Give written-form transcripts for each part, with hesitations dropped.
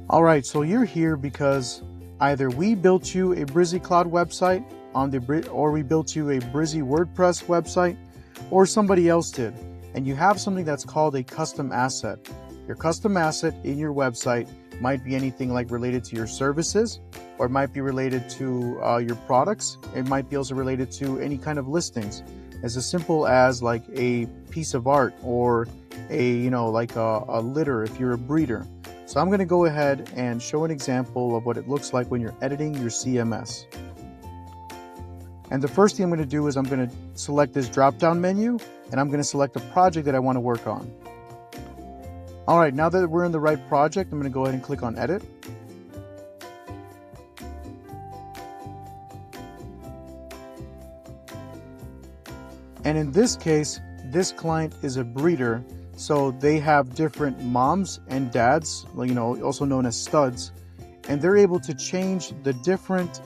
All right, so you're here because either we built you a Brizy Cloud website or we built you a Brizy WordPress website, or somebody else did, and you have something that's called a custom asset. Your custom asset in your website might be anything like related to your services, or it might be related to your products. It might be also related to any kind of listings, as simple as like a piece of art or a a litter if you're a breeder. So I'm going to go ahead and show an example of what it looks like when you're editing your CMS. And the first thing I'm going to do is I'm going to select this drop-down menu, and I'm going to select a project that I want to work on. All right, now that we're in the right project, I'm going to go ahead and click on Edit. And in this case, this client is a breeder, so they have different moms and dads, also known as studs, and they're able to change the different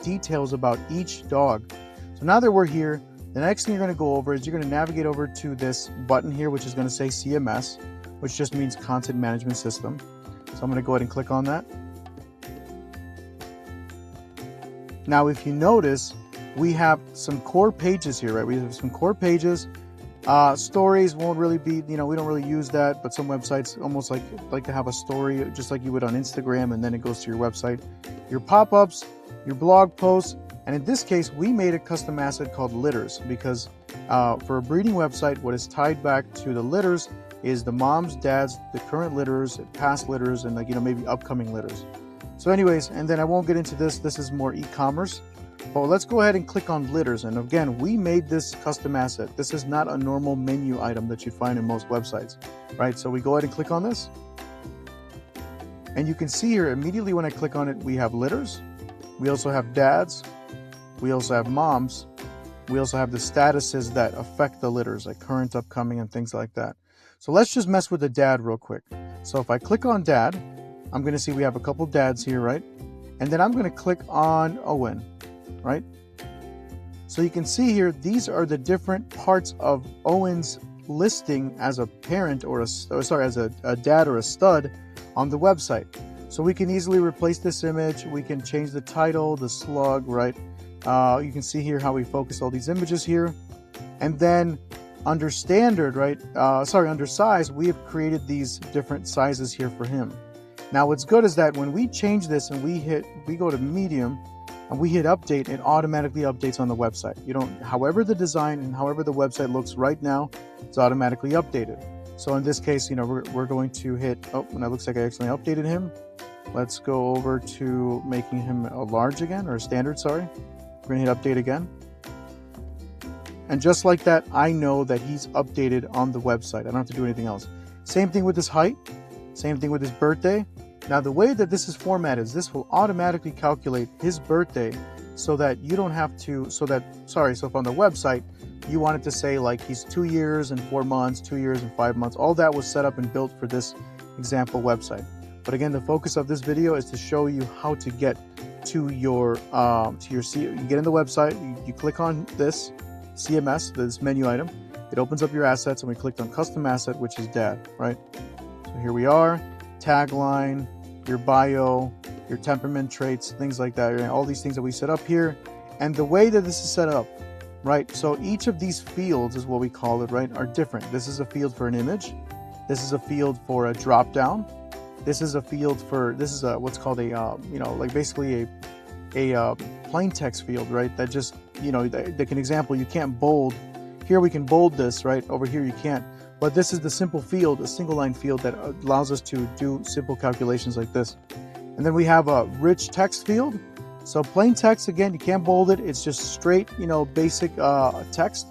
details about each dog. So now that we're here, the next thing you're going to go over is you're going to navigate over to this button here, which is going to say CMS, which just means Content Management System. So I'm going to go ahead and click on that. Now, if you notice, we have some core pages here, right? We have some core pages. Stories won't really be, we don't really use that, but some websites almost like to have a story, just like you would on Instagram, and then it goes to your website. Your pop-ups, your blog posts, and in this case, we made a custom asset called litters, because for a breeding website, what is tied back to the litters is the moms, dads, the current litters, past litters, and maybe upcoming litters. So anyways, and then I won't get into this. This is more e-commerce. But let's go ahead and click on litters. And again, we made this custom asset. This is not a normal menu item that you'd find in most websites, right? So we go ahead and click on this. And you can see here immediately when I click on it, we have litters. We also have dads. We also have moms. We also have the statuses that affect the litters, like current, upcoming, and things like that. So let's just mess with the dad real quick. So if I click on dad, I'm going to see we have a couple dads here, right? And then I'm going to click on Owen. Right? So you can see here, these are the different parts of Owen's listing as a parent as a dad or a stud on the website. So we can easily replace this image. We can change the title, the slug, right? You can see here how we focus all these images here. And then under standard, right? Under size, we have created these different sizes here for him. Now what's good is that when we change this and we go to medium, and we hit update, it automatically updates on the website. However the design and however the website looks right now, it's automatically updated. So in this case, we're going to hit, and it looks like I accidentally updated him. Let's go over to making him a large again, or a standard, sorry. We're gonna hit update again. And just like that, I know that he's updated on the website. I don't have to do anything else. Same thing with his height, same thing with his birthday. Now the way that this is formatted is this will automatically calculate his birthday so that you don't have to, so if on the website you wanted to say like he's 2 years and 4 months, 2 years and 5 months, all that was set up and built for this example website. But again, the focus of this video is to show you how to get to your, you get in the website, you click on this CMS, this menu item, it opens up your assets, and we clicked on custom asset, which is dad, right? So here we are, tagline, your bio, your temperament traits, things like that, right? All these things that we set up here. And the way that this is set up, right? So each of these fields is what we call it, right? Are different. This is a field for an image. This is a field for a drop down. This is a field for, this is a, what's called a, basically a plain text field, right? That just, like an example, you can't bold. Here we can bold this, right? Over here you can't. But this is the simple field, a single line field that allows us to do simple calculations like this. And then we have a rich text field. So plain text, again, you can't bold it. It's just straight, basic text.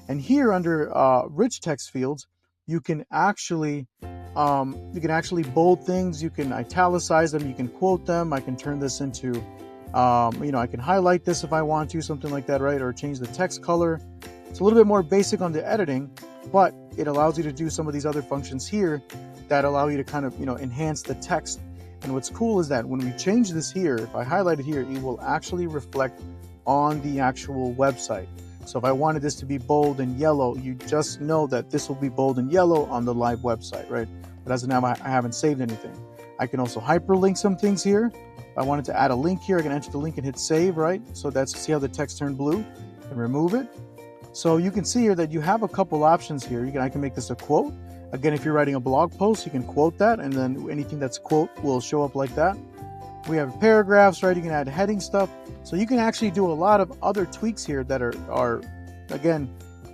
And here under rich text fields, you can actually bold things. You can italicize them. You can quote them. I can turn this into, I can highlight this if I want to, something like that, right? Or change the text color. It's a little bit more basic on the editing, but it allows you to do some of these other functions here that allow you to kind of, enhance the text. And what's cool is that when we change this here, if I highlight it here, it will actually reflect on the actual website. So if I wanted this to be bold and yellow, you just know that this will be bold and yellow on the live website, right? But as of now, I haven't saved anything. I can also hyperlink some things here. If I wanted to add a link here, I can enter the link and hit save, right? So that's, see how the text turned blue, and remove it. So you can see here that you have a couple options here. I can make this a quote. Again, if you're writing a blog post, you can quote that, and then anything that's quote will show up like that. We have paragraphs, right? You can add heading stuff. So you can actually do a lot of other tweaks here that are again,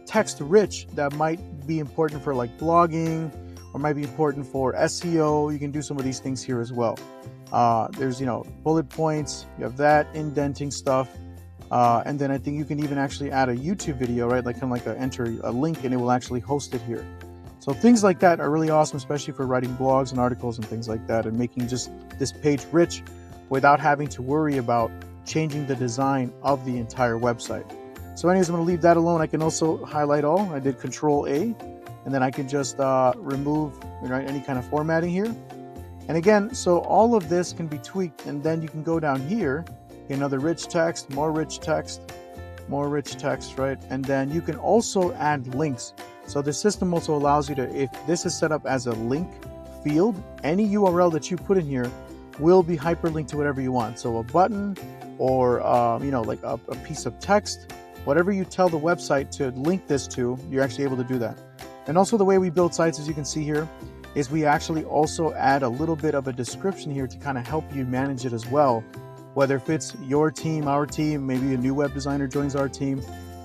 text rich, that might be important for like blogging, or might be important for SEO. You can do some of these things here as well. There's, bullet points, you have that, indenting stuff. And then I think you can even actually add a YouTube video, right? Like kind of like enter a link and it will actually host it here. So things like that are really awesome, especially for writing blogs and articles and things like that, and making just this page rich without having to worry about changing the design of the entire website. So anyways, I'm going to leave that alone. I can also highlight all. I did Control A, and then I can just remove any kind of formatting here. And again, so all of this can be tweaked, and then you can go down here, another rich text, more rich text, right? And then you can also add links. So the system also allows you to, if this is set up as a link field, any URL that you put in here will be hyperlinked to whatever you want. So a button, or like a piece of text, whatever you tell the website to link this to, you're actually able to do that. And also the way we build sites, as you can see here, is we actually also add a little bit of a description here to kind of help you manage it as well. Whether if it's your team, our team, maybe a new web designer joins our team.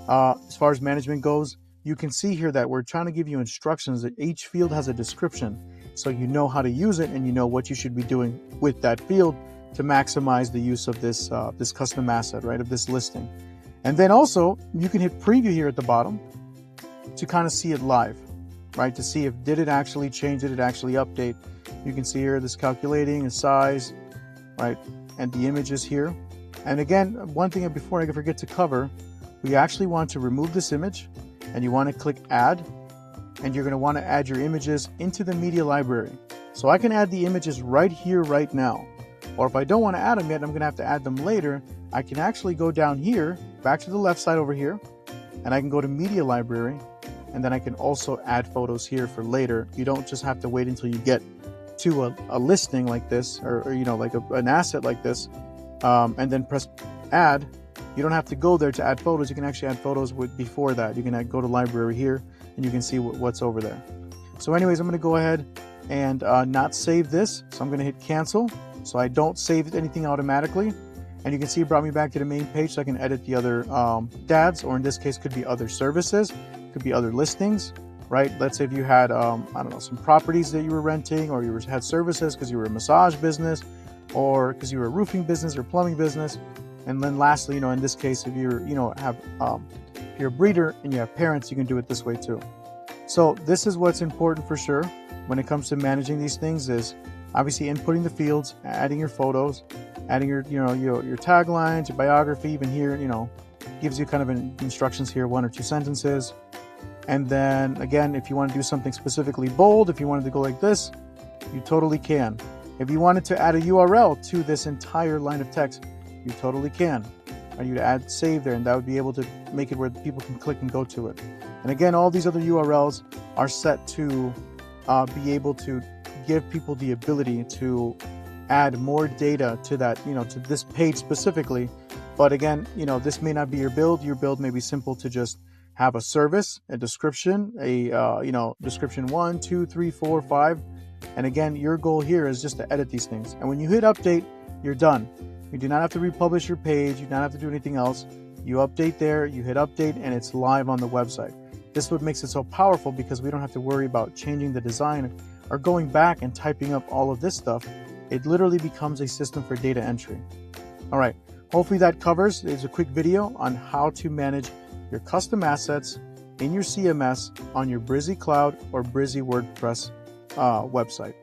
As far as management goes, you can see here that we're trying to give you instructions that each field has a description, so you know how to use it and you know what you should be doing with that field to maximize the use of this this custom asset, right, of this listing. And then also you can hit preview here at the bottom to kind of see it live, right, to see if did it actually change, did it actually update. You can see here this calculating the size, right, and the images here. And again, one thing before I forget to cover, we actually want to remove this image, and you want to click add, and you're going to want to add your images into the media library. So I can add the images right here, right now. Or if I don't want to add them yet, I'm going to have to add them later. I can actually go down here, back to the left side over here, and I can go to media library, and then I can also add photos here for later. You don't just have to wait until you get to a listing like this, or like an asset like this, and then press add. You don't have to go there to add photos. You can actually add photos before that. You can go to library here, and you can see what's over there. So anyways, I'm going to go ahead and not save this. So I'm going to hit cancel, so I don't save anything automatically. And you can see it brought me back to the main page, so I can edit the other DADs, or in this case could be other services, could be other listings, right? Let's say if you had, I don't know, some properties that you were renting, or you had services because you were a massage business, or because you were a roofing business or plumbing business. And then lastly, in this case, if you're, if you're a breeder and you have parents, you can do it this way too. So this is what's important for sure when it comes to managing these things, is obviously inputting the fields, adding your photos, adding your taglines, your biography. Even here, gives you kind of instructions here, 1 or 2 sentences. And then again, if you want to do something specifically bold, if you wanted to go like this, you totally can. If you wanted to add a URL to this entire line of text, you totally can. And you'd add save there, and that would be able to make it where people can click and go to it. And again, all these other URLs are set to be able to give people the ability to add more data to that, to this page specifically. But again, this may not be your build. Your build may be simple to just have a service, a description, description 1, 2, 3, 4, 5. And again, your goal here is just to edit these things. And when you hit update, you're done. You do not have to republish your page. You do not have to do anything else. You update there, you hit update, and it's live on the website. This is what makes it so powerful, because we don't have to worry about changing the design or going back and typing up all of this stuff. It literally becomes a system for data entry. All right, hopefully that covers. There's a quick video on how to manage your custom assets in your CMS on your Brizy Cloud or Brizy WordPress website.